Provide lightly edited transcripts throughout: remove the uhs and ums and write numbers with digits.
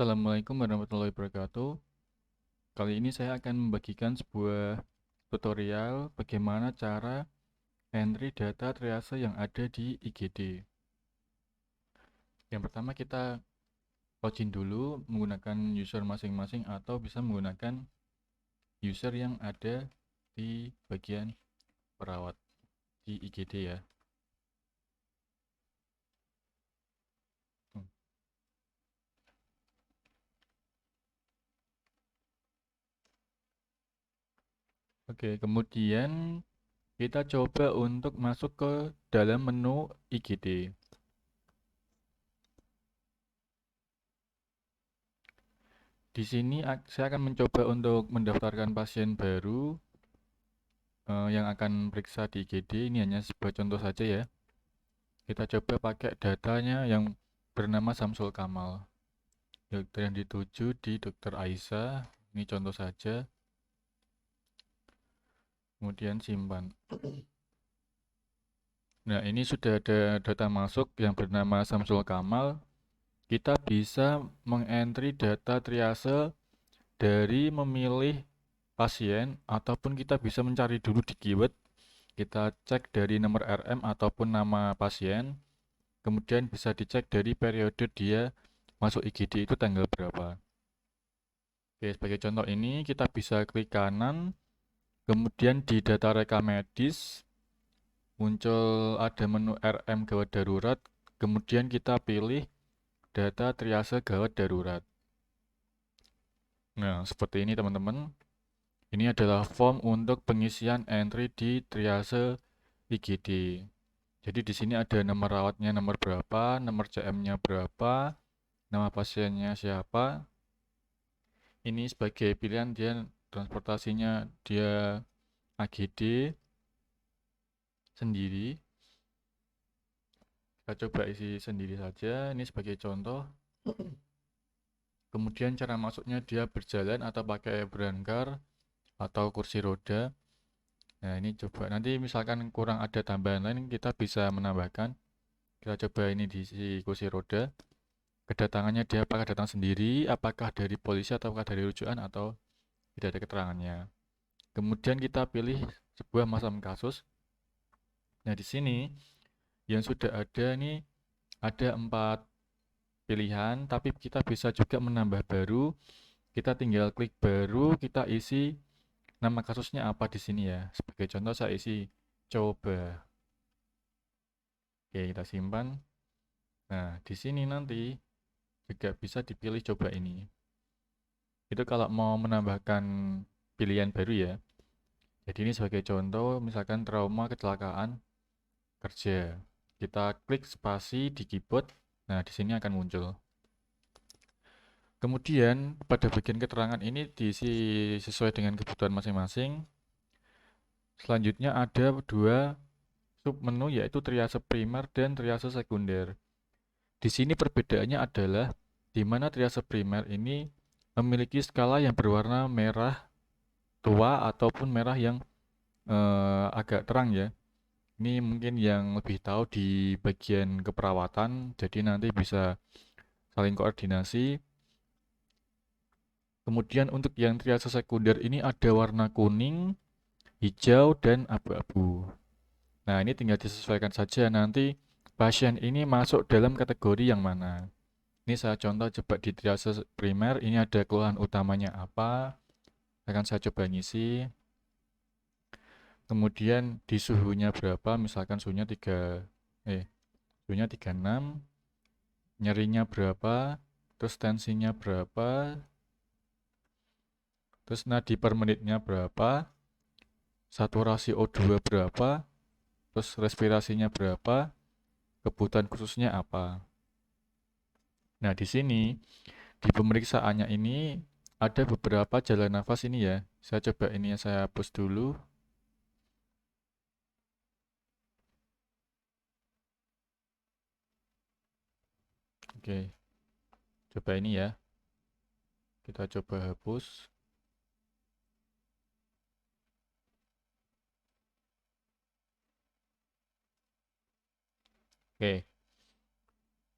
Assalamualaikum warahmatullahi wabarakatuh. Kali ini saya akan membagikan sebuah tutorial bagaimana cara entry data triase yang ada di IGD. Yang pertama kita login dulu menggunakan user masing-masing atau bisa menggunakan user yang ada di bagian perawat di IGD ya. Oke, kemudian kita coba untuk masuk ke dalam menu IGD. Di sini saya akan mencoba untuk mendaftarkan pasien baru yang akan periksa di IGD. Ini hanya sebuah contoh saja ya. Kita coba pakai datanya yang bernama Samsul Kamal. Dokter yang dituju di Dokter Aisyah. Ini contoh saja. Kemudian simpan. Nah, ini sudah ada data masuk yang bernama Samsul Kamal. Kita bisa mengentry data triase dari memilih pasien ataupun kita bisa mencari dulu di keyword. Kita cek dari nomor RM ataupun nama pasien. Kemudian bisa dicek dari periode dia masuk IGD itu tanggal berapa. Oke, sebagai contoh ini kita bisa klik kanan, kemudian di data rekam medis muncul ada menu RM gawat darurat, kemudian kita pilih data triase gawat darurat. Nah, seperti ini teman-teman. Ini adalah form untuk pengisian entry di triase IGD. Jadi di sini ada nomor rawatnya nomor berapa, nomor CM-nya berapa, nama pasiennya siapa. Ini sebagai pilihan dia transportasinya dia AGD sendiri. Kita coba isi sendiri saja. Ini sebagai contoh. Kemudian cara masuknya dia berjalan atau pakai berangkar atau kursi roda. Nah, ini coba nanti misalkan kurang ada tambahan lain kita bisa menambahkan. Kita coba ini di kursi roda. Kedatangannya dia apakah datang sendiri, apakah dari polisi ataukah dari rujukan atau tidak ada keterangannya. Kemudian kita pilih sebuah masam kasus. Nah, di sini yang sudah ada ini ada 4 pilihan, tapi kita bisa juga menambah baru. Kita tinggal klik baru, kita isi nama kasusnya apa di sini ya. Sebagai contoh saya isi coba. Oke, kita simpan. Nah, di sini nanti juga bisa dipilih coba ini. Itu kalau mau menambahkan pilihan baru ya. Jadi ini sebagai contoh, misalkan trauma kecelakaan kerja. Kita klik spasi di keyboard. Nah, di sini akan muncul. Kemudian pada bagian keterangan ini diisi sesuai dengan kebutuhan masing-masing. Selanjutnya ada 2 submenu yaitu triase primer dan triase sekunder. Di sini perbedaannya adalah di mana triase primer ini memiliki skala yang berwarna merah tua ataupun merah yang agak terang ya. Ini mungkin yang lebih tahu di bagian keperawatan, jadi nanti bisa saling koordinasi. Kemudian untuk yang triase sekunder ini ada warna kuning, hijau, dan abu-abu. Nah, ini tinggal disesuaikan saja nanti pasien ini masuk dalam kategori yang mana. Ini saya contoh coba di triase primer, ini ada keluhan utamanya apa. Akan saya coba ngisi. Kemudian di suhunya berapa, misalkan suhunya 36, nyerinya berapa, terus tensinya berapa, terus nadi per menitnya berapa, saturasi O2 berapa, terus respirasinya berapa, kebutuhan khususnya apa. Nah, di sini di pemeriksaannya ini ada beberapa jalan nafas ini ya. Saya coba ini yang saya hapus dulu. Oke, coba ini ya. Kita coba hapus. Oke,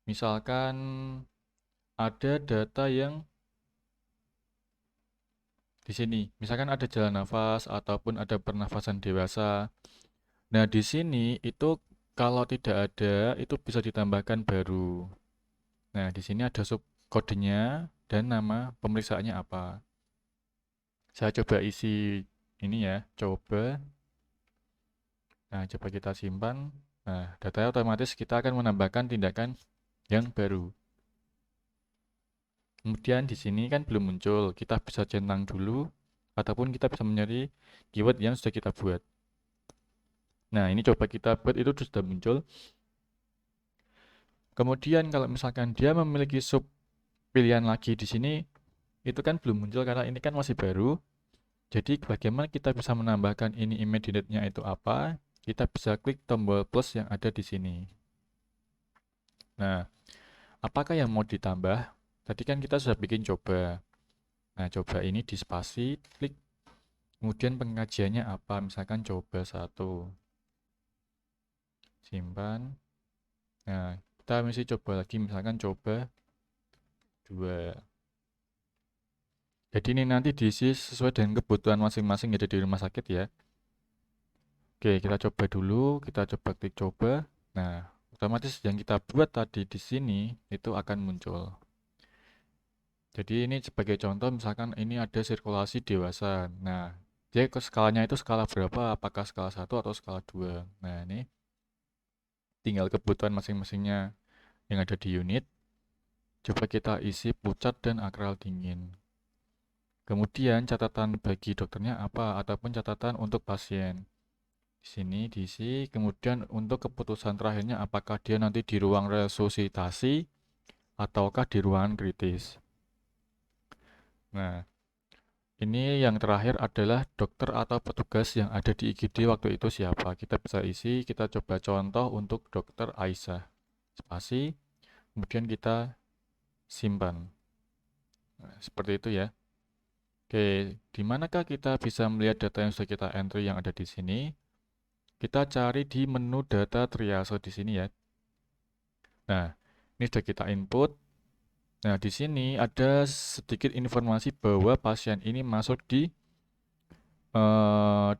misalkan ada data yang di sini. Misalkan ada jalan nafas ataupun ada pernafasan dewasa. Nah, di sini itu kalau tidak ada itu bisa ditambahkan baru. Nah, di sini ada sub kodenya dan nama pemeriksaannya apa. Saya coba isi ini ya, coba. Nah, coba kita simpan. Nah, datanya otomatis kita akan menambahkan tindakan yang baru. Kemudian di sini kan belum muncul, kita bisa centang dulu ataupun kita bisa mencari keyword yang sudah kita buat. Nah, ini coba kita buat itu sudah muncul. Kemudian kalau misalkan dia memiliki sub pilihan lagi di sini, itu kan belum muncul karena ini kan masih baru. Jadi bagaimana kita bisa menambahkan ini immediate-nya itu apa? Kita bisa klik tombol plus yang ada di sini. Nah, apakah yang mau ditambah? Tadi kan kita sudah bikin coba. Nah, coba ini di spasi, klik. Kemudian pengajiannya apa? Misalkan coba 1. Simpan. Nah, kita mesti coba lagi, misalkan coba 2. Jadi ini nanti diisi sesuai dengan kebutuhan masing-masing yang ada di rumah sakit ya. Oke, kita coba dulu, kita coba klik coba. Nah, otomatis yang kita buat tadi di sini itu akan muncul. Jadi ini sebagai contoh misalkan ini ada sirkulasi dewasa. Nah, dia ke skalanya itu skala berapa? Apakah skala 1 atau skala 2? Nah, ini tinggal kebutuhan masing-masingnya yang ada di unit. Coba kita isi pucat dan akral dingin. Kemudian catatan bagi dokternya apa ataupun catatan untuk pasien. Di sini diisi, kemudian untuk keputusan terakhirnya apakah dia nanti di ruang resusitasi ataukah di ruangan kritis. Nah, ini yang terakhir adalah dokter atau petugas yang ada di IGD waktu itu siapa. Kita bisa isi, kita coba contoh untuk dokter Aisyah. Spasi, kemudian kita simpan. Nah, seperti itu ya. Oke, di manakah kita bisa melihat data yang sudah kita entry yang ada di sini? Kita cari di menu data triase di sini ya. Nah, ini sudah kita input. Nah, di sini ada sedikit informasi bahwa pasien ini masuk di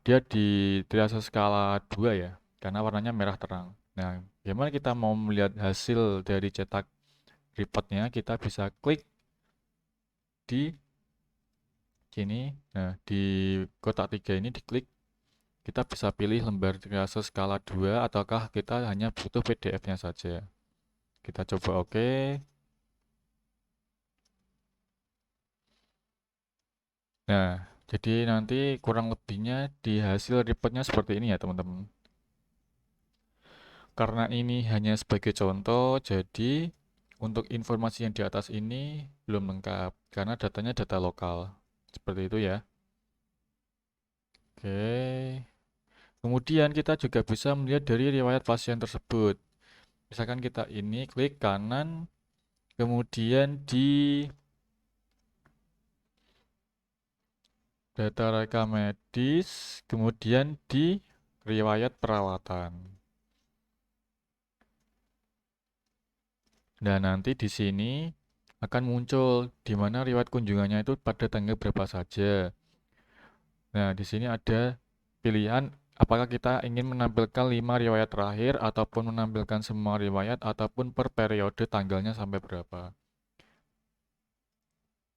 dia di triase skala 2 ya, karena warnanya merah terang. Nah, bagaimana kita mau melihat hasil dari cetak reportnya? Kita bisa klik di sini. Nah, di kotak 3 ini diklik. Kita bisa pilih lembar triase skala 2 ataukah kita hanya butuh PDF-nya saja. Kita coba oke. Nah, jadi nanti kurang lebihnya di hasil reportnya seperti ini ya teman-teman. Karena ini hanya sebagai contoh, jadi untuk informasi yang di atas ini belum lengkap karena datanya data lokal. Seperti itu ya. Oke. Kemudian kita juga bisa melihat dari riwayat pasien tersebut. Misalkan kita ini klik kanan, kemudian di data rekam medis, kemudian di riwayat perawatan. Dan nanti di sini akan muncul di mana riwayat kunjungannya itu pada tanggal berapa saja. Nah, di sini ada pilihan apakah kita ingin menampilkan 5 riwayat terakhir ataupun menampilkan semua riwayat ataupun per periode tanggalnya sampai berapa.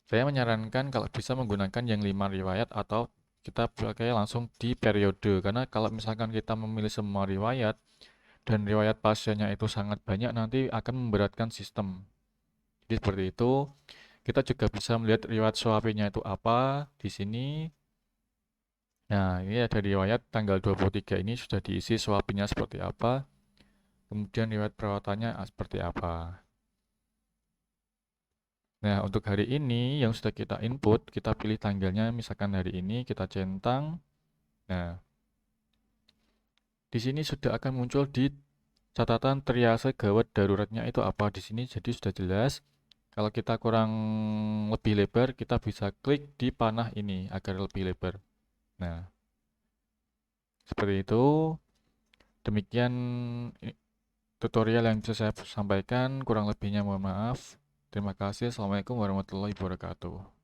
Saya menyarankan kalau bisa menggunakan yang 5 riwayat atau kita pakai langsung di periode karena kalau misalkan kita memilih semua riwayat dan riwayat pasiennya itu sangat banyak nanti akan memberatkan sistem. Jadi seperti itu. Kita juga bisa melihat riwayat suapinya itu apa di sini. Nah, ini ada riwayat tanggal 23 ini sudah diisi suapinya seperti apa. Kemudian riwayat perawatannya seperti apa. Nah, untuk hari ini yang sudah kita input, kita pilih tanggalnya misalkan hari ini kita centang. Nah, di sini sudah akan muncul di catatan triase gawat daruratnya itu apa di sini jadi sudah jelas. Kalau kita kurang lebih lebar, kita bisa klik di panah ini agar lebih lebar. Nah, seperti itu. Demikian tutorial yang bisa saya sampaikan. Kurang lebihnya mohon maaf. Terima kasih. Assalamualaikum warahmatullahi wabarakatuh.